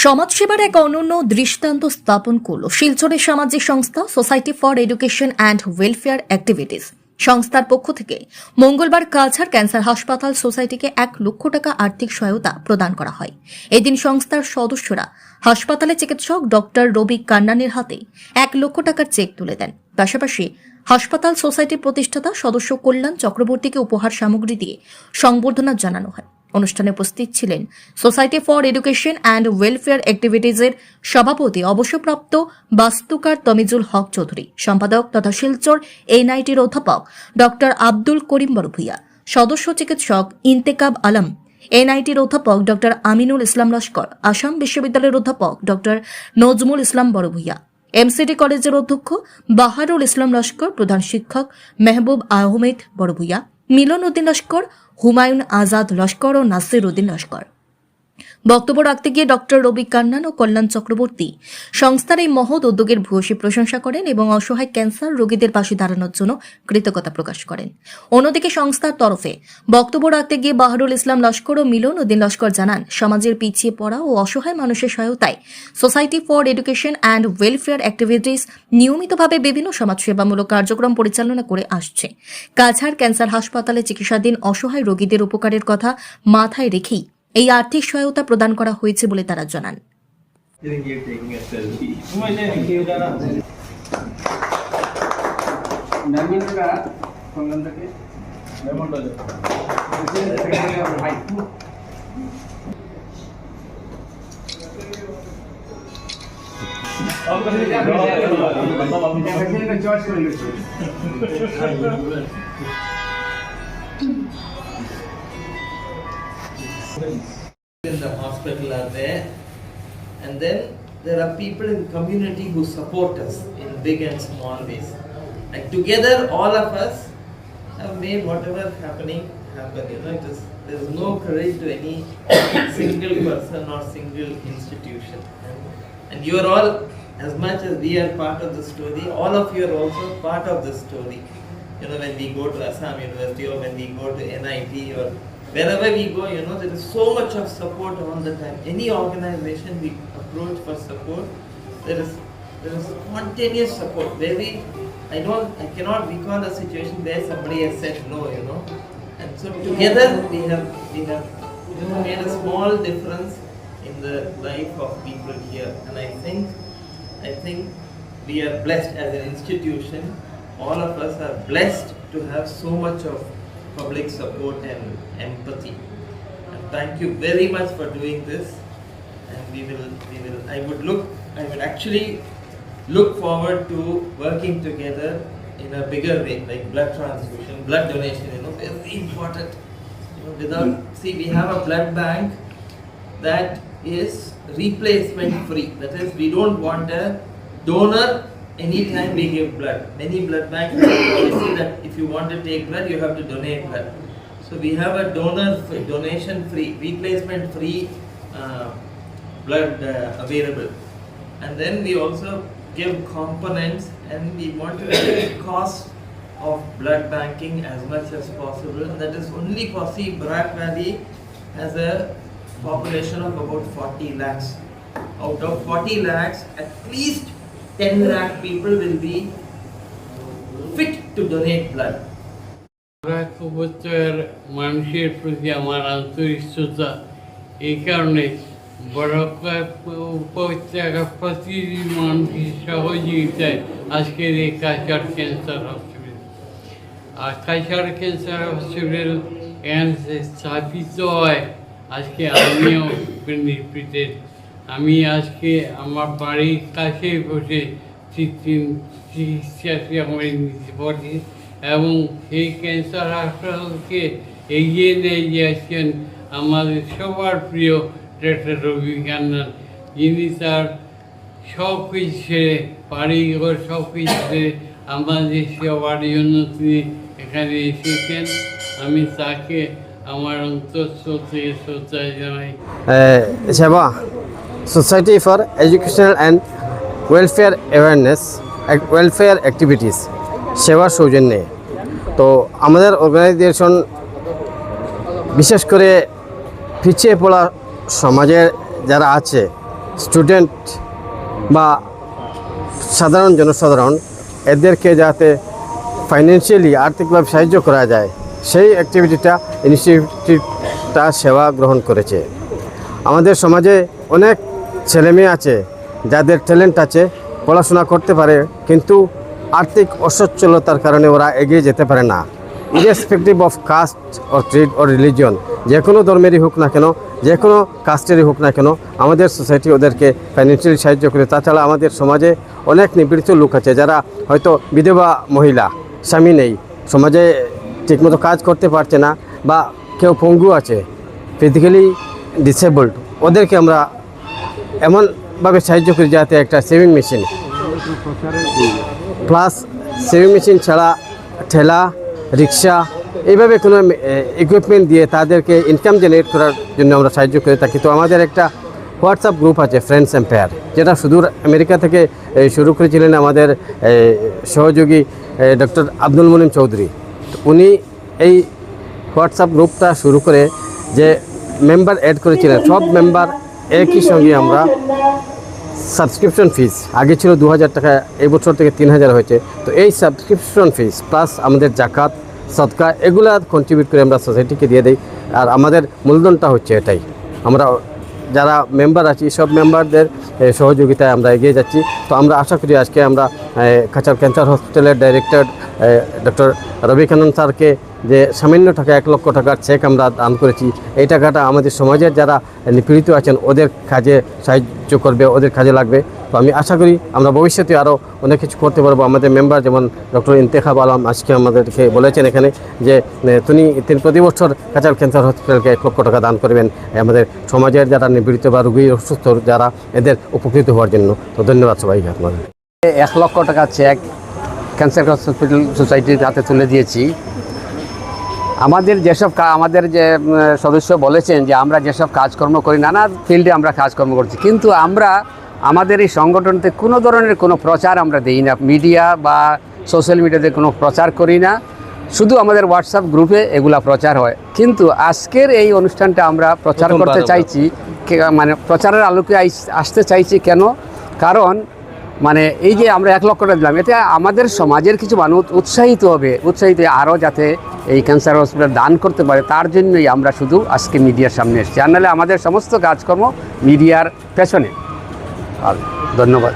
সমাজসেবার এক অনন্য দৃষ্টান্ত স্থাপন করল শিলচরের সামাজিক সংস্থা society for education and welfare activities. সংস্থার পক্ষ থেকে মঙ্গলবার কাছাড় ক্যান্সার হাসপাতাল সোসাইটিকে 1 লক্ষ টাকা আর্থিক সহায়তা প্রদান করা হয়। এদিন সংস্থার সদস্যরা হাসপাতালে চিকিৎসক ডক্টর রবি কান্নানের হাতে 1 লক্ষ টাকার চেক তুলে দেন। পাশাপাশি হাসপাতাল সোসাইটির প্রতিষ্ঠাতা সদস্য কল্যাণ চক্রবর্তীকে উপহার সামগ্রী দিয়ে সংবর্ধনা জানানো হয়। অনুষ্ঠানে উপস্থিত ছিলেন society for education and welfare অ্যাক্টিভিটিজের সভাপতি অবসরপ্রাপ্ত বাস্তুকার তমিজুল হক চৌধুরী, সম্পাদক তথা শিলচর এনআইটির অধ্যাপক ডক্টর আব্দুল করিম বড়ভূইয়া, সদস্য চিকিৎসক ইন্তেকাব আলম, এনআইটির অধ্যাপক ডক্টর আমিনুল ইসলাম লস্কর, আসাম বিশ্ববিদ্যালয়ের অধ্যাপক ডক্টর নজমুল ইসলাম বড়ভূইয়া, এমসিডি কলেজের অধ্যক্ষ বাহারুল ইসলাম লস্কর, প্রধান শিক্ষক মেহবুব আহমেদ বড়ভূইয়া, মিলন উদ্দিন লস্কর, হুমায়ুন আজাদ লস্কর ও নাসির উদ্দিন লস্কর। বক্তব্য রাখতে গিয়ে ডক্টর রবি কান্নান ও কল্যাণ চক্রবর্তী সংস্থার এই মহৎ উদ্যোগের ভূয়সী প্রশংসা করেন এবং অসহায় ক্যান্সার রোগীদের পাশে দাঁড়ানোর জন্য কৃতজ্ঞতা প্রকাশ করেন। অন্যদিকে সংস্থার তরফে বক্তব্য রাখতে গিয়ে বাহারুল ইসলাম লস্কর ও মিলন উদ্দিন লস্কর জানান, সমাজের পিছিয়ে পড়া ও অসহায় মানুষের সহায়তায় society for education and welfare activities নিয়মিতভাবে বিভিন্ন সমাজসেবামূলক কার্যক্রম পরিচালনা করে আসছে। কাছাড় ক্যান্সার হাসপাতালে চিকিৎসাধীন অসহায় রোগীদের উপকারের কথা মাথায় রেখেই এই আর্থিক সহায়তা প্রদান করা হয়েছে বলে তারা জানান। In the hospital are there, and then there are people in community who support us in big and small ways. Like together, all of us have made whatever happening happen. You know, there is no credit to any single person or single institution. And you are all, as much as we are part of the story, all of you are also part of the story. You know, when we go to Assam University or when we go to NIT or wherever we go, you know, there is so much of support all the time. Any organization we approach for support, there is spontaneous support. I cannot recall a situation where somebody has said no, you know. And so together we have made a small difference in the life of people here. And I think we are blessed as an institution. All of us are blessed to have so much of public support and empathy. And thank you very much for doing this. And I would actually look forward to working together in a bigger way, like blood transfusion, blood donation, you know, very important. You know, we have a blood bank that is replacement free. That is, we don't want a donor anytime we give blood. Many blood banks have a policy that if you want to take blood, you have to donate blood. So we have a donation free, replacement free blood available. And then we also give components, and we want to reduce cost of blood banking as much as possible. And that is only possible. Barak Valley has a population of about 40 lakhs. Out of 40 lakhs, at least 10 lakh people will be fit to donate blood. মানুষের প্রতি আমার আন্তরিক শ্রদ্ধা, এই কারণে বড় প্রতিটি মানুষের সহযোগিতায় আজকের এই কাছাড় ক্যান্সার হসপিটাল। আর কাছাড় ক্যান্সার হসপিটাল স্থাপিত হয় আজকে আমিও নির্বিতের। আমি আজকে আমার বাড়ির কাছে বসে চিকিৎসা নিতে পারি এবং এই ক্যান্সার হাসপাতালকে এগিয়ে নিয়ে যাচ্ছেন আমাদের সবার প্রিয় ডক্টর রবি কান্নান, যিনি তার সব কিছু ছেড়ে বাড়িঘর সব কিছু ছেড়ে আমাদের সেবার জন্য তিনি এখানে এসেছেন। আমি তাকে আমার অন্তঃস্থল থেকে শ্রদ্ধা জানাই। সেবা society for educational and welfare activities সেবার সৌজন্যে তো আমাদের অর্গানাইজেশন বিশেষ করে পিছিয়ে পড়া সমাজের যারা আছে স্টুডেন্ট বা সাধারণ জনসাধারণ এদেরকে যাতে ফাইন্যান্সিয়ালি আর্থিকভাবে সাহায্য করা যায় সেই অ্যাক্টিভিটিটা ইনিশিয়েটিভটা সেবা গ্রহণ করেছে। আমাদের সমাজে অনেক ছেলেমেয়ে আছে যাদের ট্যালেন্ট আছে, পড়াশোনা করতে পারে, কিন্তু আর্থিক অসচ্ছলতার কারণে ওরা এগিয়ে যেতে পারে না। Irrespective of caste or trade or religion, যে কোনো ধর্মেরই হোক না কেন, যে কোনো কাস্টেরই হোক না কেন, আমাদের সোসাইটি ওদেরকে ফাইন্যান্সিয়ালি সাহায্য করে। তাছাড়া আমাদের সমাজে অনেক নিপীড়িত লোক আছে যারা হয়তো বিধবা মহিলা, স্বামী নেই, সমাজে ঠিকমতো কাজ করতে পারছে না, বা কেউ পঙ্গু আছে, ফিজিক্যালি ডিসেবলড, ওদেরকে আমরা এমনভাবে সাহায্য করি যাতে একটা saving machine plus saving machine ছাড়া ঠেলা, রিক্সা, এইভাবে কোনো ইকুইপমেন্ট দিয়ে তাদেরকে ইনকাম জেনারেট করার জন্য আমরা সাহায্য করে থাকি। তো আমাদের একটা হোয়াটসঅ্যাপ গ্রুপ আছে, ফ্রেন্ডস এম্পায়ার, যেটা সুদূর আমেরিকা থেকে শুরু করেছিলেন আমাদের সহযোগী ডক্টর আব্দুল মুনিম চৌধুরী। উনি এই হোয়াটসঅ্যাপ গ্রুপটা শুরু করে যে মেম্বার অ্যাড করেছিলেন, সব মেম্বার একই সঙ্গে আমরা সাবস্ক্রিপশন ফিস আগে ছিল 2000 টাকা, এই বছর থেকে 3000 হয়েছে। তো এই সাবস্ক্রিপশন ফিস প্লাস আমাদের জাকাত, সদকা, এগুলা কন্ট্রিবিউট করে আমরা সোসাইটিকে দিয়ে দিই। আর আমাদের মূলধনটা হচ্ছে এটাই। আমরা যারা মেম্বার আছি সব মেম্বারদের সহযোগিতায় আমরা এগিয়ে যাচ্ছি। তো আমরা আশা করি আজকে আমরা কাছাড় ক্যান্সার হসপিটালের ডাইরেক্টর ডক্টর রবি কানন স্যারকে যে সামান্য টাকা 1 লক্ষ টাকার চেক আমরা দান করেছি, এই টাকাটা আমাদের সমাজের যারা নিপীড়িত আছেন ওদের কাজে সাহায্য করবে, ওদের কাজে লাগবে। তো আমি আশা করি আমরা ভবিষ্যতে আরও অনেক কিছু করতে পারবো। আমাদের মেম্বার যেমন ডক্টর ইন্তেখাব আলম আজকে আমাদেরকে বলেছেন এখানে যে তিনি প্রতি বছর কাছাড় ক্যান্সার হসপিটালকে 1 লক্ষ টাকা দান করবেন আমাদের সমাজের যারা নিপীড়িত বা রোগী অসুস্থ যারা, এদের উপকৃত হওয়ার জন্য। তো ধন্যবাদ সবাইকে। আপনাদের 1 লক্ষ টাকা চেক ক্যান্সার হসপিটাল সোসাইটির হাতে তুলে দিয়েছি। আমাদের আমাদের যে সদস্য বলেছেন যে আমরা যেসব কাজকর্ম করি, নানা ফিল্ডে আমরা কাজকর্ম করছি, কিন্তু আমরা আমাদের এই সংগঠনতে কোনো ধরনের কোনো প্রচার আমরা দিই না, মিডিয়া বা সোশ্যাল মিডিয়াতে কোনো প্রচার করি না, শুধু আমাদের হোয়াটসঅ্যাপ গ্রুপে এগুলা প্রচার হয়। কিন্তু আজকের এই অনুষ্ঠানটা আমরা প্রচার করতে চাইছি, মানে প্রচারের আলোকে আসতে চাইছি কেন? কারণ মানে এই যে আমরা 1 লক্ষ টাকা দিলাম, এতে আমাদের সমাজের কিছু মানুষ উৎসাহিত আরও যাতে এই ক্যান্সার হসপিটাল দান করতে পারে, তার জন্যই আমরা শুধু আজকে মিডিয়ার সামনে এসেছি। আর নাহলে আমাদের সমস্ত কাজকর্ম মিডিয়ার পেছনে। আর ধন্যবাদ।